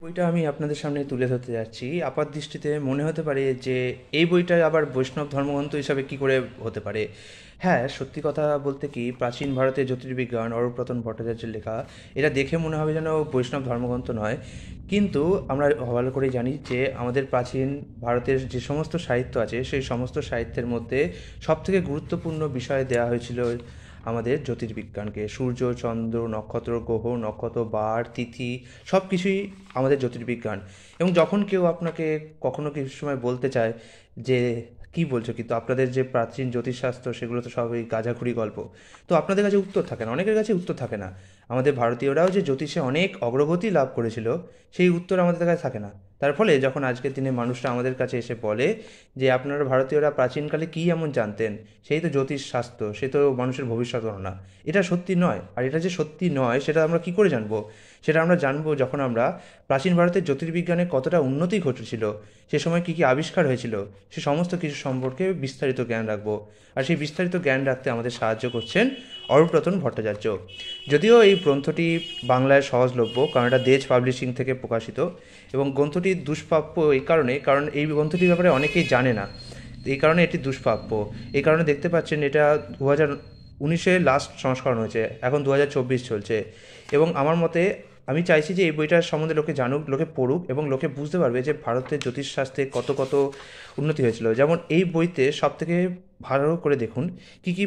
বইটা আমি আপনাদের সামনে তুলে ধরতে যাচ্ছি। আপাত দৃষ্টিতে মনে হতে পারে যে এই বইটা আবার বৈষ্ণব ধর্মগ্রন্থ হিসাবে কি করে হতে পারে। হ্যাঁ, সত্যি কথা বলতে কি, প্রাচীন ভারতের জ্যোতির্বিজ্ঞান অরূপরতন ভট্টাচার্যের লেখা, এটা দেখে মনে হবে যেন বৈষ্ণব ধর্মগ্রন্থ নয়। কিন্তু আমরা ভালো করেই জানি যে আমাদের প্রাচীন ভারতের যে সমস্ত সাহিত্য আছে সেই সমস্ত সাহিত্যের মধ্যে সবথেকে গুরুত্বপূর্ণ বিষয় দেওয়া হয়েছিল আমাদের জ্যোতির্বিজ্ঞানকে। সূর্য, চন্দ্র, নক্ষত্র, গ্রহ, নক্ষত্র, বার, তিথি, সব কিছুই আমাদের জ্যোতির্বিজ্ঞান। এবং যখন কেউ আপনাকে কখনো কিছু সময় বলতে চায় যে কী বলছো, কিন্তু আপনাদের যে প্রাচীন জ্যোতিষশাস্ত্র সেগুলো তো সবই গাঁজাখুরি গল্প, তো আপনাদের কাছে উত্তর থাকে না, অনেকের কাছে উত্তর থাকে না। আমাদের ভারতীয়রাও যে জ্যোতিষে অনেক অগ্রগতি লাভ করেছিল সেই উত্তর আমাদের কাছে থাকে না। তার ফলে যখন আজকের দিনে মানুষরা আমাদের কাছে এসে বলে যে আপনারা ভারতীয়রা প্রাচীনকালে কী এমন জানতেন, সেই তো জ্যোতিষ শাস্ত্র, সে তো মানুষের ভবিষ্যৎ গণনা, এটা সত্যি নয়। আর এটা যে সত্যি নয় সেটা আমরা কি করে জানবো? সেটা আমরা জানবো যখন আমরা প্রাচীন ভারতের জ্যোতির্বিজ্ঞানে কতটা উন্নতি ঘটেছিল, সে সময় কী কী আবিষ্কার হয়েছিল, সে সমস্ত কিছু সম্পর্কে বিস্তারিত জ্ঞান রাখবো। আর সেই বিস্তারিত জ্ঞান রাখতে আমাদের সাহায্য করছেন অরূপরতন ভট্টাচার্য। যদিও এই গ্রন্থটি বাংলায় সহজলভ্য, কারণ এটা দেজ পাবলিশিং থেকে প্রকাশিত, এবং গ্রন্থটি দুষ্প্রাপ্য এই কারণে, কারণ এই গ্রন্থটির ব্যাপারে অনেকেই জানে না, এই কারণে এটি দুষ্প্রাপ্য। এই কারণে দেখতে পাচ্ছেন এটা 2019-এ লাস্ট সংস্করণ হয়েছে, এখন 2024 চলছে। এবং আমার মতে আমি চাইছি যে এই বইটার সম্বন্ধে লোকে জানুক, লোকে পড়ুক, এবং লোকে বুঝতে পারবে যে ভারতের জ্যোতিষশাস্ত্রে কত কত উন্নতি হয়েছিল। যেমন এই বইতে সবথেকে ভালো করে দেখুন কী কী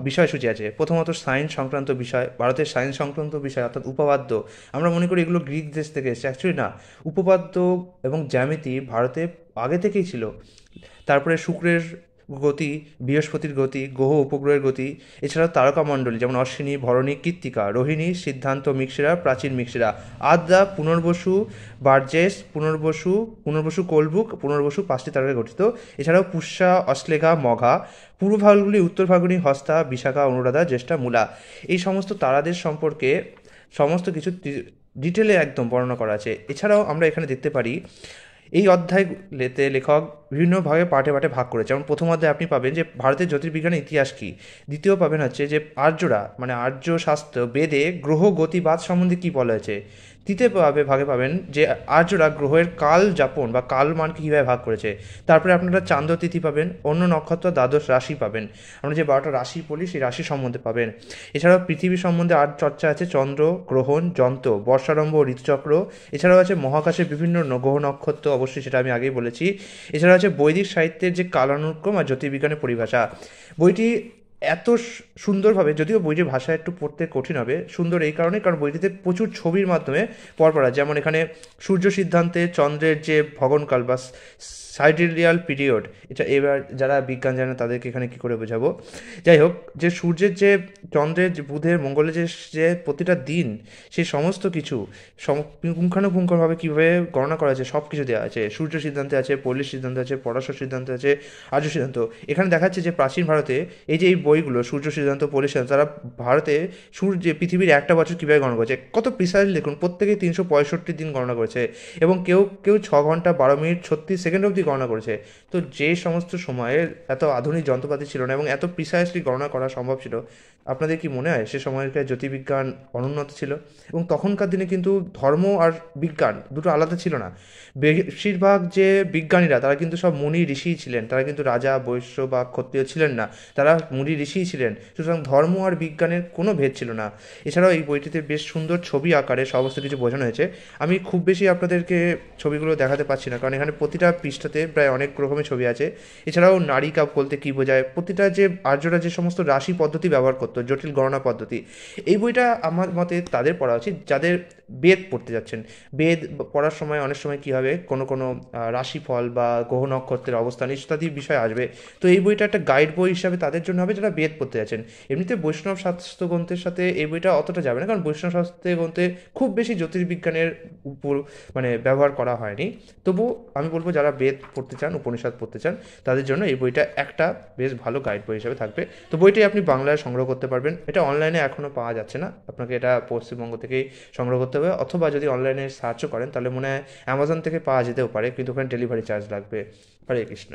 বিষয়সূচি আছে। প্রথমত সায়েন্স সংক্রান্ত বিষয়, ভারতের সায়েন্স সংক্রান্ত বিষয় অর্থাৎ উপপাদ্য। আমরা মনে করি এগুলো গ্রিক দেশ থেকে এসেছে, অ্যাকচুয়ালি না। উপপাদ্য এবং জ্যামিতি ভারতে আগে থেকেই ছিল। তারপরে শুক্রের গতি, বৃহস্পতির গতি, গ্রহ উপগ্রহের গতি, এছাড়াও তারকামণ্ডলী যেমন অশ্বিনী, ভরণী, কৃত্তিকা, রোহিণী, সিদ্ধান্ত, মৃগশিরা, প্রাচীন মৃগশিরা, আদ্রা, পুনর্বসু, বার্জেস, পুনর্বসু কোলবুক, পুনর্বসু 5টি তারকায় গঠিত। এছাড়াও পুষ্যা, অশ্লেঘা, মঘা, পূর্ব ফাল্গুনি, উত্তর ফাল্গুনি, হস্তা, বিশাখা, অনুরাধা, জ্যেষ্ঠা, মূলা। এই সমস্ত তারাদের সম্পর্কে সমস্ত কিছু ডিটেলে একদম বর্ণনা করা আছে। এছাড়াও আমরা এখানে দেখতে পারি এই অধ্যায়গুলিতে লেখক বিভিন্নভাবে পার্টে পার্টে ভাগ করেছে। যেমন প্রথম অধ্যায়ে আপনি পাবেন যে ভারতের জ্যোতির্বিজ্ঞানের ইতিহাস কী। দ্বিতীয় পাবেন হচ্ছে যে আর্যরা, মানে আর্য শাস্ত্র বেদে গ্রহ গতিবাদ সম্বন্ধে কী বলা হয়েছে। তৃতীয় ভাগে পাবেন যে আর্যরা গ্রহের কাল যাপন বা কালমানকে কীভাবে ভাগ করেছে। তারপরে আপনারা চান্দ্র তিথি পাবেন, অন্য নক্ষত্র, দ্বাদশ রাশি পাবেন, আমরা যে 12টা রাশি বলি সেই রাশি সম্বন্ধে পাবেন। এছাড়াও পৃথিবী সম্বন্ধে আর চর্চা আছে, চন্দ্র, গ্রহণ, যন্ত্র, বর্ষারম্ভ, ঋতুচক্র। এছাড়াও আছে মহাকাশের বিভিন্ন গ্রহ নক্ষত্র, অবশ্যই সেটা আমি আগেই বলেছি। এছাড়া আছে বৈদিক সাহিত্যের যে কালানুক্রম আর জ্যোতির্বিজ্ঞানের পরিভাষা। বইটি এত সুন্দরভাবে, যদিও বইটির ভাষা একটু পড়তে কঠিন হবে, সুন্দর এই কারণে কারণ বইটিতে প্রচুর ছবির মাধ্যমে পড়া, যেমন এখানে সূর্য সিদ্ধান্তে চন্দ্রের যে ভগনকাল বা সাইডেরিয়াল পিরিয়ড, এটা এবার যারা বিজ্ঞান জানে তাদেরকে এখানে কী করে বোঝাবো। যাই হোক, যে সূর্যের যে চন্দ্রের যে বুধের মঙ্গলের যে যে প্রতিটা দিন, সেই সমস্ত কিছু পুঙ্খানুপুঙ্খভাবে কীভাবে গণনা করা আছে সব কিছু দেওয়া আছে। সূর্য সিদ্ধান্তে আছে, পল্লী সিদ্ধান্ত আছে, পরাশর সিদ্ধান্ত আছে, আর্য সিদ্ধান্ত। এখানে দেখাচ্ছে যে প্রাচীন ভারতে এই যে এই বইগুলো সূর্য সিদ্ধান্ত, পল্লী সিদ্ধান্ত, তারা ভারতে সূর্য পৃথিবীর একটা বছর কীভাবে গণনা করেছে, কত প্রিসাইজলি দেখুন, প্রত্যেকেই 365 দিন গণনা করেছে, এবং কেউ কেউ 6 ঘন্টা 12 মিনিট 36 সেকেন্ড অবধি গণনা করেছে। তো যে সমস্ত সময়ে এত আধুনিক যন্ত্রপাতি ছিল না এবং এত প্রিসাইসলি গণনা করা সম্ভব ছিল, আপনাদের কি মনে হয় সে সময়কার জ্যোতির্বিজ্ঞান অনুন্নত ছিল? এবং তখনকার দিনে কিন্তু ধর্ম আর বিজ্ঞান দুটো আলাদা ছিল না। বেশিরভাগ যে বিজ্ঞানীরা তারা কিন্তু সব মুনি ঋষিই ছিলেন, তারা কিন্তু রাজা, বৈশ্য বা ক্ষত্রিয় ছিলেন না, তারা মুনি ঋষিই ছিলেন। সুতরাং ধর্ম আর বিজ্ঞানের কোনো ভেদ ছিল না। এছাড়াও এই বইটিতে বেশ সুন্দর ছবি আকারে সমস্ত কিছু বোঝানো হয়েছে। আমি খুব বেশি আপনাদেরকে ছবিগুলো দেখাতে পারছি না, কারণ এখানে প্রতিটা পৃষ্ঠাতে প্রায় অনেক রকমের ছবি আছে। এছাড়াও নারিকা বলতে কী বোঝায়, প্রতিটা যে আর্যরা যে সমস্ত রাশি পদ্ধতি ব্যবহার করতো, জটিল গণনা পদ্ধতি, এই বইটা আমার মতে তাদের পড়া উচিত যাদের বেদ পড়তে যাচ্ছেন। বেদ পড়ার সময় অনেক সময় কী হবে, কোনো কোনো রাশিফল বা গ্রহ নক্ষত্রের অবস্থান ইত্যাদি বিষয় আসবে। তো এই বইটা একটা গাইড বই হিসাবে তাদের জন্য হবে যারা বেদ পড়তে যাচ্ছেন। এমনিতে বৈষ্ণব শাস্ত্র গ্রন্থের সাথে এই বইটা অতটা যাবে না, কারণ বৈষ্ণব শাস্ত্র গ্রন্থে খুব বেশি জ্যোতির্বিজ্ঞানের উপর মানে ব্যবহার করা হয়নি। তবু আমি বলবো যারা বেদ পড়তে চান, উপনিষদ পড়তে চান, তাদের জন্য এই বইটা একটা বেশ ভালো গাইড বই হিসেবে থাকবে। তো বইটি আপনি বাংলায় সংগ্রহ করতে পারবেন। এটা অনলাইনে এখনও পাওয়া যাচ্ছে না, আপনাকে এটা পশ্চিমবঙ্গ থেকেই সংগ্রহ করতে হবে, অথবা যদি অনলাইনে সার্চও করেন তাহলে মনে হয় অ্যামাজন থেকে পাওয়া যেতেও পারে, কিন্তু ওখানে ডেলিভারি চার্জ লাগবে। হরে কৃষ্ণ।